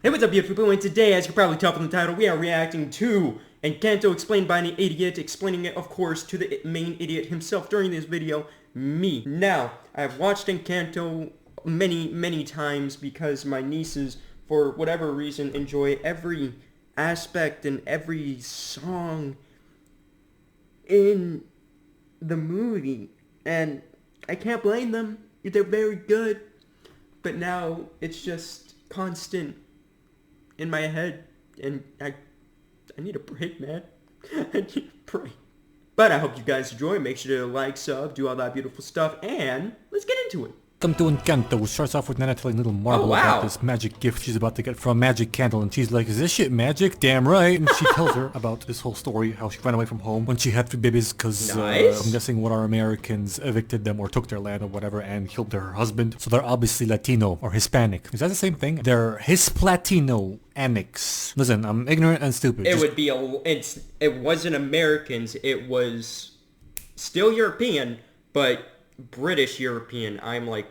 Hey, what's up, beautiful people? And today, as you can probably tell from the title, we are reacting to Encanto explained by an idiot, explaining it, of course, to the main idiot himself during this video, me. Now, I've watched Encanto many times because my nieces, for whatever reason, enjoy every aspect and every song in the movie. And I can't blame them. They're very good. But now, it's just constant in my head, and I need a break, man. I need a break. But I hope you guys enjoy. Make sure to like, sub, do all that beautiful stuff, and let's get into it. Welcome to Encanto, which starts off with Nana telling little Marble about this magic gift she's about to get from Magic Candle, and she's like, is this shit magic? Damn right. And she tells her about this whole story, how she ran away from home when she had 3 babies, because I'm guessing what our Americans evicted them or took their land or whatever and killed her husband. So they're obviously Latino or Hispanic. Is that the same thing? They're Hisplatino annex. Listen, I'm ignorant and stupid. It wasn't Americans, it was still European, but British European, I'm like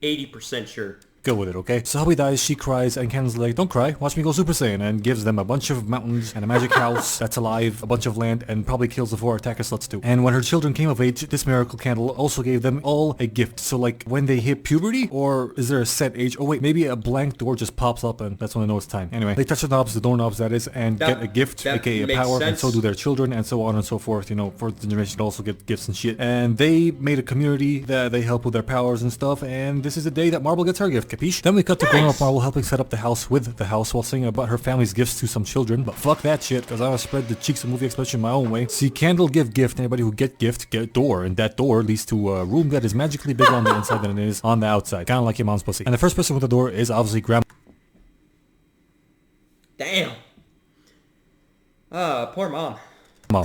80% sure. Go with it, okay? So Hubby dies, she cries, and Ken's like, don't cry, watch me go Super Saiyan, and gives them a bunch of mountains and a magic house that's alive, a bunch of land, and probably kills the 4 attacker sluts too. And when her children came of age, this miracle candle also gave them all a gift. So like, when they hit puberty, or is there a set age? Oh wait, maybe a blank door just pops up and that's when they know it's time. Anyway, they touch the knobs, the doorknobs that is, and get a gift, aka a power, and so do their children, and so on and so forth. You know, fourth generation also get gifts and shit. And they made a community that they help with their powers and stuff, and this is the day that Marble gets her gift, capiche? Then we cut to grown-up Marble helping set up the house with the house while singing about her family's gifts to some children. But fuck that shit, cause I wanna spread the cheeks of movie expression my own way. See, candle give gift, anybody who get gift, get door, and that door leads to a room that is magically bigger on the inside than it is on the outside. Kinda like your mom's pussy. And the first person with the door is obviously Grandma. Damn. Poor mom.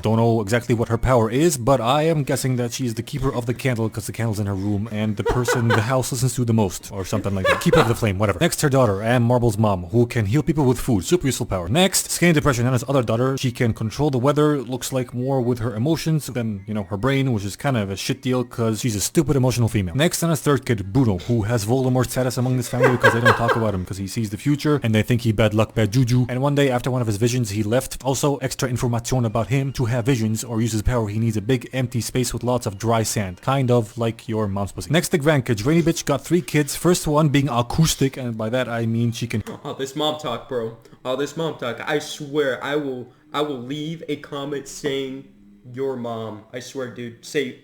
Don't know exactly what her power is, but I am guessing that she's the keeper of the candle because the candle's in her room and the person the house listens to the most, or something like that. Keeper of the flame, whatever. Next, her daughter, and Marble's mom, who can heal people with food. Super useful power. Next, skin depression, Nana's other daughter. She can control the weather, looks like more with her emotions than, you know, her brain, which is kind of a shit deal because she's a stupid emotional female. Next, Nana's third kid, Bruno, who has Voldemort status among this family because they don't talk about him because he sees the future and they think he bad luck, bad juju. And one day, after one of his visions, he left. Also, extra information about him to have visions or use his power, he needs a big empty space with lots of dry sand. Kind of like your mom's pussy. Next, the grandkids. Rainy bitch got 3 kids. First one being acoustic, and by that I mean she can... Oh, this mom talk, bro. Oh, this mom talk. I swear, I will leave a comment saying your mom. I swear, dude. Say...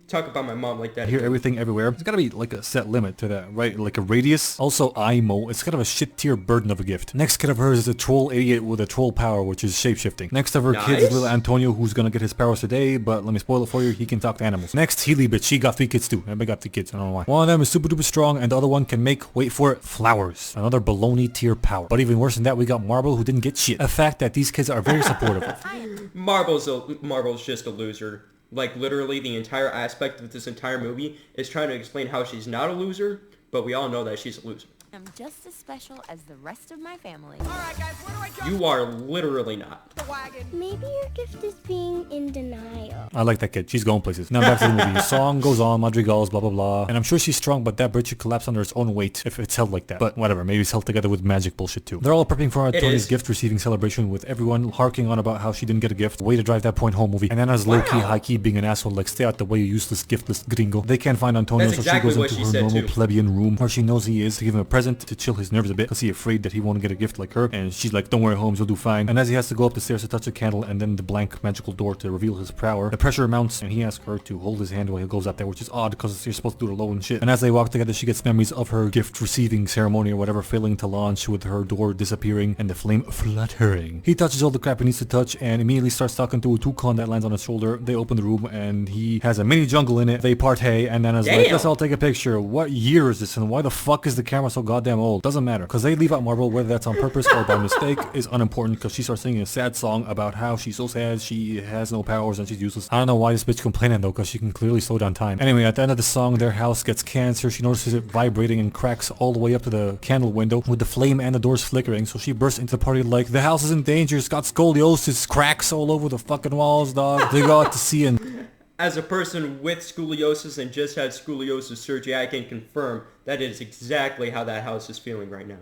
Talk about my mom like that. Hear everything everywhere. There's gotta be like a set limit to that, right? Like a radius. Also, IMO. It's kind of a shit tier burden of a gift. Next kid of hers is a troll idiot with a troll power, which is shapeshifting. Next of her kids is little Antonio, who's gonna get his powers today, but let me spoil it for you, he can talk to animals. Next, Healy bitch. She got 3 kids too. Everybody got 3 kids. I don't know why. One of them is super duper strong, and the other one can make, wait for it, flowers. Another baloney tier power. But even worse than that, we got Marble, who didn't get shit. A fact that these kids are very supportive of. Marble's just a loser. Like, literally, the entire aspect of this entire movie is trying to explain how she's not a loser, but we all know that she's a loser. I'm just as special as the rest of my family. Alright guys, where do I go? You are literally not. The wagon. Maybe your gift is being in denial. I like that kid. She's going places. Now back to the movie. Song goes on, madrigals, blah blah blah. And I'm sure she's strong, but that bridge should collapse under its own weight if it's held like that. But whatever, maybe it's held together with magic bullshit too. They're all prepping for Antonia's gift receiving celebration with everyone harking on about how she didn't get a gift. Way to drive that point home, movie. And Nana's low-key, high-key being an asshole, like stay out the way, you useless, giftless gringo. They can't find Antonio, so she goes into her normal plebeian room where she knows he is to give him a present to chill his nerves a bit because he's afraid that he won't get a gift like her. And she's like, don't worry Holmes, you'll do fine. And as he has to go up the stairs to touch the candle and then the blank magical door to reveal his power, the pressure mounts and he asks her to hold his hand while he goes up there, which is odd because you're supposed to do it alone and shit. And as they walk together, she gets memories of her gift receiving ceremony or whatever failing to launch with her door disappearing and the flame fluttering. He touches all the crap he needs to touch and immediately starts talking to a toucan that lands on his shoulder. They open the room and he has a mini jungle in it. They partay and Nana's like, let's all take a picture. What year is this and why the fuck is the camera so goddamn old? Doesn't matter because they leave out Marble, whether that's on purpose or by mistake is unimportant because she starts singing a sad song about how she's so sad, she has no powers and she's useless. I don't know why this bitch complaining though because she can clearly slow down time. Anyway, at the end of the song, their house gets cancer. She notices it vibrating and cracks all the way up to the candle window with the flame and the doors flickering, so she bursts into the party like, the house is in danger, it's got scoliosis, cracks all over the fucking walls, dog. They go out to sea and... As a person with scoliosis and just had scoliosis surgery, I can confirm that is exactly how that house is feeling right now.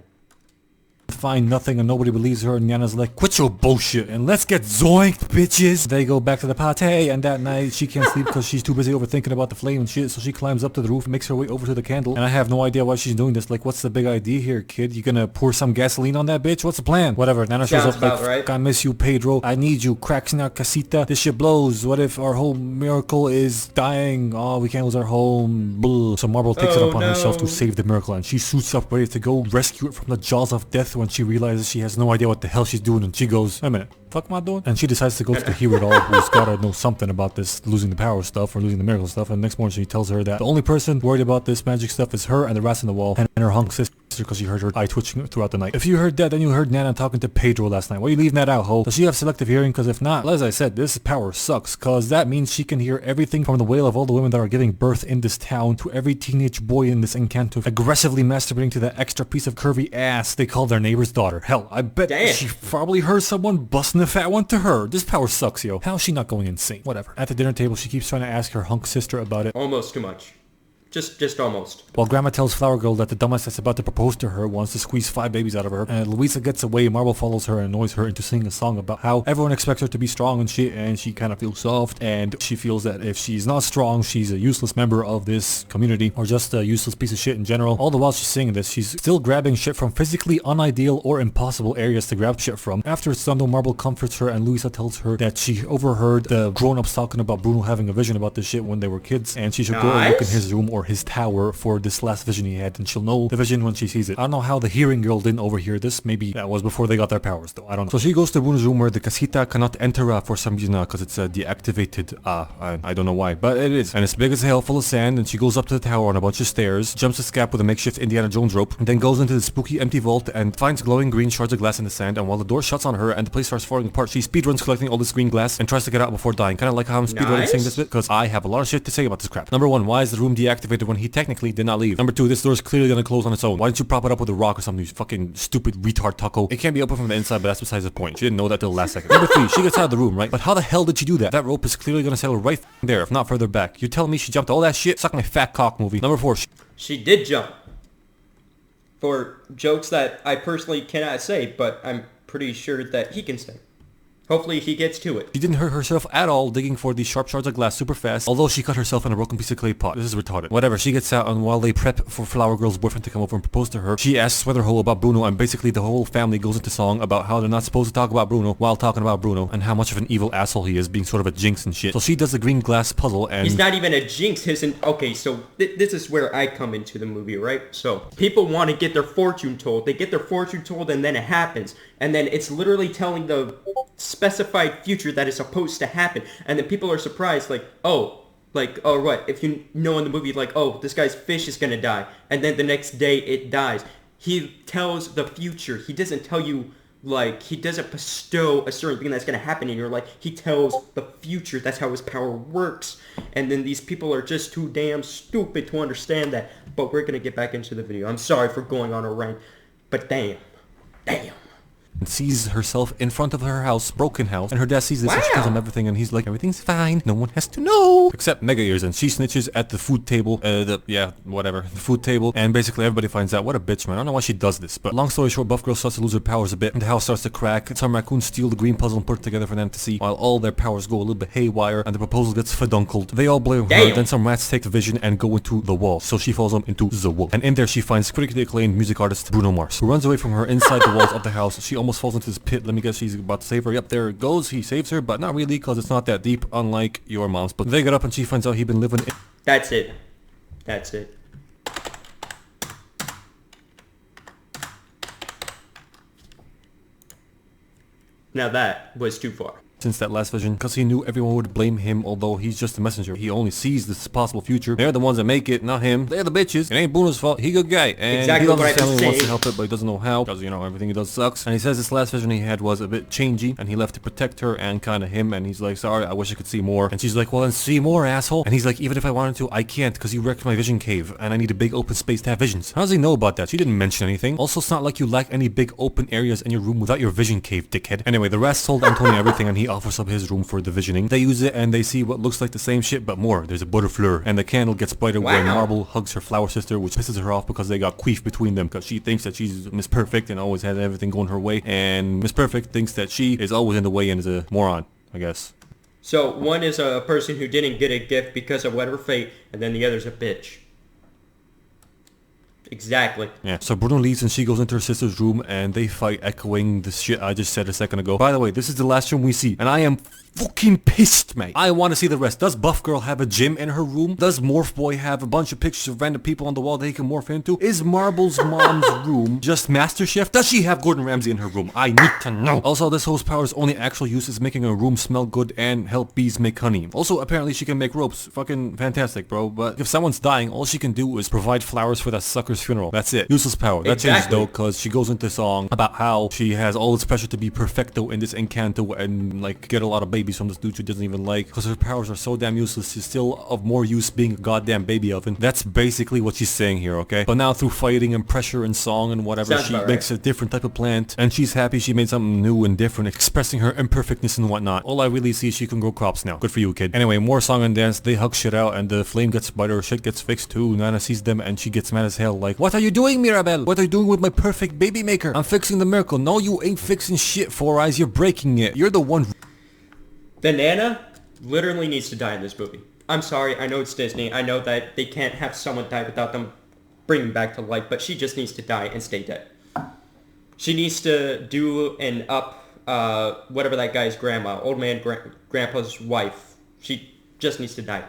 find nothing and nobody believes her, and Nana's like, quit your bullshit and let's get zoinked, bitches. They go back to the party, and that night she can't sleep because she's too busy overthinking about the flame and shit, so she climbs up to the roof and makes her way over to the candle, and I have no idea why she's doing this. Like, what's the big idea here, kid? You gonna pour some gasoline on that bitch? What's the plan? Whatever. Nana shows up like, right? I miss you, Pedro. I need you. Cracks in our casita. This shit blows. What if our whole miracle is dying? Oh, we can't lose our home. Blah. So Marble takes it upon herself to save the miracle, and she suits up ready to go rescue it from the jaws of death when she realizes she has no idea what the hell she's doing, and she goes, wait a minute, fuck am I doing? And she decides to go to the Hear-It-All, who's gotta know something about this losing the power stuff or losing the miracle stuff, and the next morning she tells her that the only person worried about this magic stuff is her and the rats in the wall and her hunk sister, because she heard her eye twitching throughout the night. If you heard that, then you heard Nana talking to Pedro last night. Why are you leaving that out, ho? Does she have selective hearing? Because if not, as I said, this power sucks, cause that means she can hear everything from the wail of all the women that are giving birth in this town to every teenage boy in this Encanto aggressively masturbating to that extra piece of curvy ass they call their neighbor's daughter. Hell, I bet she probably heard someone busting a fat one to her. This power sucks, yo. How's she not going insane? Whatever. At the dinner table, she keeps trying to ask her hunk sister about it. Almost too much. Just almost. While Grandma tells Flower Girl that the dumbass that's about to propose to her wants to squeeze 5 babies out of her, and Luisa gets away, Marble follows her and annoys her into singing a song about how everyone expects her to be strong and shit, and she kind of feels soft, and she feels that if she's not strong, she's a useless member of this community, or just a useless piece of shit in general. All the while she's singing this, she's still grabbing shit from physically unideal or impossible areas to grab shit from. After it's done though, Marble comforts her, and Luisa tells her that she overheard the grown-ups talking about Bruno having a vision about this shit when they were kids, and she should go and look in his room or his tower for this last vision he had, and she'll know the vision when she sees it. I don't know how the hearing girl didn't overhear this. Maybe that was before they got their powers though. I don't know. So she goes to Bruno's room where the casita cannot enter for some reason, because it's deactivated. I don't know why, but it is. And it's big as hell, full of sand, and she goes up to the tower on a bunch of stairs, jumps a scap with a makeshift Indiana Jones rope, and then goes into the spooky empty vault and finds glowing green shards of glass in the sand, and while the door shuts on her and the place starts falling apart, she speedruns collecting all this green glass and tries to get out before dying. Kind of like how I'm speedrunning saying this bit, because I have a lot of shit to say about this crap. Number 1, why is the room deactivated when he technically did not leave? Number 2, this door is clearly gonna close on its own. Why didn't you prop it up with a rock or something, you fucking stupid retard taco? It can't be open from the inside, but that's besides the point. She didn't know that till the last second. Number 3, she gets out of the room, right? But how the hell did she do that? That rope is clearly gonna settle right there, if not further back. You're telling me she jumped all that shit? Suck my fat cock, movie. Number 4, she did jump. For jokes that I personally cannot say, but I'm pretty sure that he can say. Hopefully he gets to it. She didn't hurt herself at all digging for these sharp shards of glass super fast, although she cut herself in a broken piece of clay pot. This is retarded. Whatever, she gets out, and while they prep for Flower Girl's boyfriend to come over and propose to her, she asks Weatherhole about Bruno, and basically the whole family goes into song about how they're not supposed to talk about Bruno while talking about Bruno, and how much of an evil asshole he is, being sort of a jinx and shit. So she does the green glass puzzle, and he's not even a jinx. Okay, so this is where I come into the movie, right? So people want to get their fortune told. They get their fortune told, and then it happens. And then it's literally telling the specified future that is supposed to happen, and then people are surprised, like, oh, what if you know in the movie, like, oh, this guy's fish is gonna die, and then the next day it dies. He tells the future. He doesn't tell you, like, he doesn't bestow a certain thing that's gonna happen in your life. He tells the future. That's how his power works. And then these people are just too damn stupid to understand that. But we're gonna get back into the video. I'm sorry for going on a rant, but damn. and sees herself in front of her house, broken house, and her dad sees this and she tells him everything, and he's like, everything's fine, no one has to know, except Mega Ears, and she snitches at the food table, the food table, and basically everybody finds out. What a bitch, man. I don't know why she does this, but long story short, Buff Girl starts to lose her powers a bit, and the house starts to crack, and some raccoons steal the green puzzle and put it together for them to see, while all their powers go a little bit haywire, and the proposal gets fedunkled. They all blame her, then some rats take the vision and go into the wall, so she follows them into the wall, and in there she finds critically acclaimed music artist Bruno Mars, who runs away from her inside the walls of the house. She almost falls into this pit. Let me guess, she's about to save her. Yep, there it goes. He saves her, but not really, because it's not that deep, unlike your mom's. But they get up and she finds out he'd been living in... That's it. That's it. Now that was too far. Since that last vision, because he knew everyone would blame him, although he's just a messenger. He only sees this possible future. They're the ones that make it, not him. They're the bitches. It ain't Bruno's fault. He a good guy. And exactly he loves what his family I and wants to saying. help it, but he doesn't know how, because, you know, everything he does sucks. And he says this last vision he had was a bit changey, and he left to protect her and kind of him, and he's like, sorry, I wish I could see more. And she's like, well, then see more, asshole. And he's like, even if I wanted to, I can't, because you wrecked my vision cave, and I need a big open space to have visions. How does he know about that? She didn't mention anything. Also, it's not like you lack any big open areas in your room without your vision cave, dickhead. Anyway, the rest told Antonio everything, and he offers up his room for the visioning. They use it and they see what looks like the same shit but more. There's a butterfly and the candle gets brighter when Marble hugs her flower sister, which pisses her off because they got queef between them because she thinks that she's Miss Perfect and always has everything going her way, and Miss Perfect thinks that she is always in the way and is a moron, I guess. So one is a person who didn't get a gift because of whatever fate, and then the other's a bitch. Exactly. Yeah, so Bruno leaves and she goes into her sister's room and they fight, echoing the shit I just said a second ago. By the way, this is the last room we see and I am fucking pissed, mate. I want to see the rest. Does Buff Girl have a gym in her room? Does Morph Boy have a bunch of pictures of random people on the wall that he can morph into? Is Marble's mom's room just MasterChef? Does she have Gordon Ramsay in her room? I need to know. Also, this host power's only actual use is making a room smell good and help bees make honey. Also, apparently she can make ropes. Fucking fantastic, bro. But if someone's dying, all she can do is provide flowers for that sucker's funeral. That's it. Useless power. That changes though, because she goes into song about how she has all this pressure to be perfecto in this Encanto and like get a lot of babies from this dude she doesn't even like. Because her powers are so damn useless, she's still of more use being a goddamn baby oven. That's basically what she's saying here, okay? But now through fighting and pressure and song and whatever, she makes a different type of plant. And she's happy she made something new and different, expressing her imperfectness and whatnot. All I really see is she can grow crops now. Good for you, kid. Anyway, more song and dance. They hug shit out and the flame gets brighter. Shit gets fixed too. Nana sees them and she gets mad as hell like, what are you doing, Mirabelle? What are you doing with my perfect baby maker? I'm fixing the miracle. No, you ain't fixing shit, Four Eyes. You're breaking it. You're the one. The Nana literally needs to die in this movie. I'm sorry, I know it's Disney. I know that they can't have someone die without them bringing back to life, but she just needs to die and stay dead. She needs to do an up, whatever that guy's grandma, old man grandpa's wife. She just needs to die.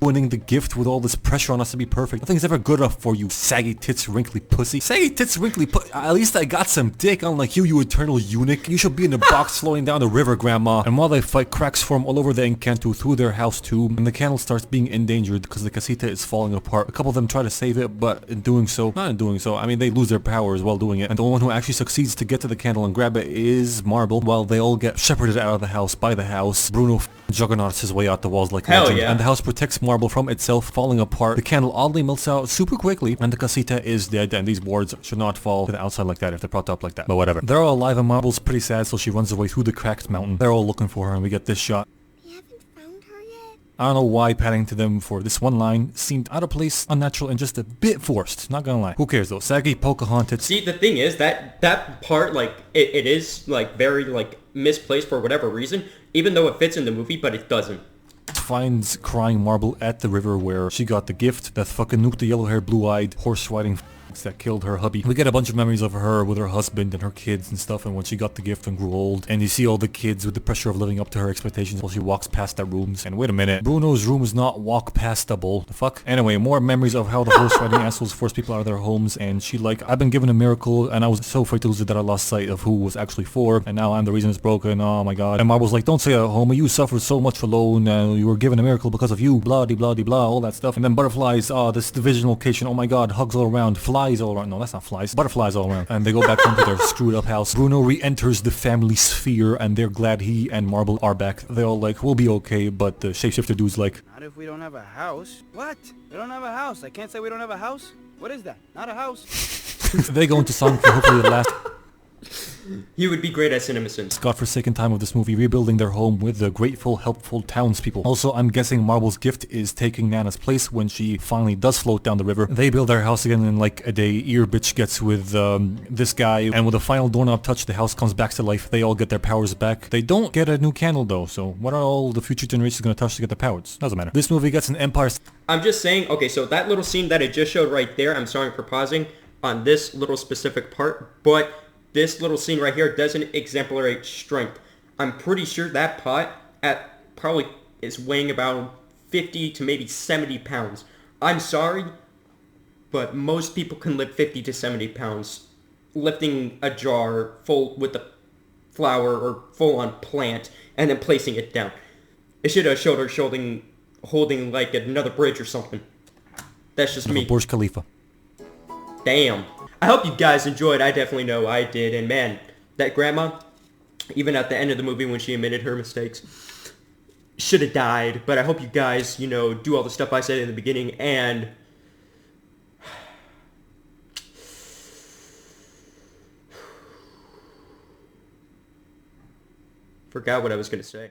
Winning the gift with all this pressure on us to be perfect. Nothing's ever good enough for you, saggy tits, wrinkly pussy. Saggy tits, wrinkly pussy. At least I got some dick, unlike you, you eternal eunuch. You should be in the box slowing down the river, grandma. And while they fight, cracks form all over the Encanto through their house too. And the candle starts being endangered because the casita is falling apart. A couple of them try to save it, but in doing so, I mean, they lose their powers while doing it. And the one who actually succeeds to get to the candle and grab it is Marble, while they all get shepherded out of the house by the house. Bruno juggernauts his way out the walls like legend. Yeah. And the house protects Marble from itself falling apart. The candle oddly melts out super quickly and the casita is dead, and these boards should not fall to the outside like that if they're propped up like that. But whatever. They're all alive and Marble's pretty sad, so she runs away through the cracked mountain. They're all looking for her and we get this shot. We haven't found her yet. I don't know why padding to them for this one line seemed out of place, unnatural, and just a bit forced. Not gonna lie. Who cares though? Saggy Pocahontas. See, the thing is that part, like, it is, like, very, like, misplaced for whatever reason, even though it fits in the movie, but it doesn't. Finds crying Marble at the river where she got the gift that fucking nuked the yellow-haired, blue-eyed, horse-riding that killed her hubby. We get a bunch of memories of her with her husband and her kids and stuff, and when she got the gift and grew old, and you see all the kids with the pressure of living up to her expectations while she walks past their rooms. And wait a minute, Bruno's room is not walk pastable. The fuck? Anyway, more memories of how the horse riding assholes force people out of their homes, and she like, I've been given a miracle and I was so afraid to lose it that I lost sight of who was actually for, and now I'm the reason it's broken. Oh my god. And Marble's like, don't say that, homie, you suffered so much alone, you were given a miracle because of you, blah de blah de blah, all that stuff. And then butterflies, this division location, oh my god, hugs all around, flies all around. No, that's not flies, butterflies all around. And they go back home to their screwed up house. Bruno re-enters the family sphere and they're glad he and Marble are back. They're all like, we'll be okay, but the shapeshifter dude's like, not if we don't have a house. What? We don't have a house. I can't say we don't have a house. What is that? Not a house. they go into song for hopefully the last He would be great at CinemaSins. godforsaken time of this movie, rebuilding their home with the grateful, helpful townspeople. Also, I'm guessing Marble's gift is taking Nana's place when she finally does float down the river. They build their house again in like a day. Ear bitch gets with this guy, and with a final doorknob touch, the house comes back to life. They all get their powers back. They don't get a new candle though, so what are all the future generations gonna touch to get their powers? Doesn't matter. This movie gets an Empire. I'm just saying, okay, so that little scene that I just showed right there, I'm sorry for pausing on this little specific part, but this little scene right here doesn't exemplate strength. I'm pretty sure that pot probably is weighing about 50 to maybe 70 pounds. I'm sorry, but most people can lift 50 to 70 pounds lifting a jar full with the flour or full-on plant and then placing it down. It should have showed her holding like another bridge or something. That's just me. Burj Khalifa. Damn. I hope you guys enjoyed. I definitely know I did. And man, that grandma, even at the end of the movie when she admitted her mistakes, should have died. But I hope you guys, do all the stuff I said in the beginning and Forgot what I was gonna say.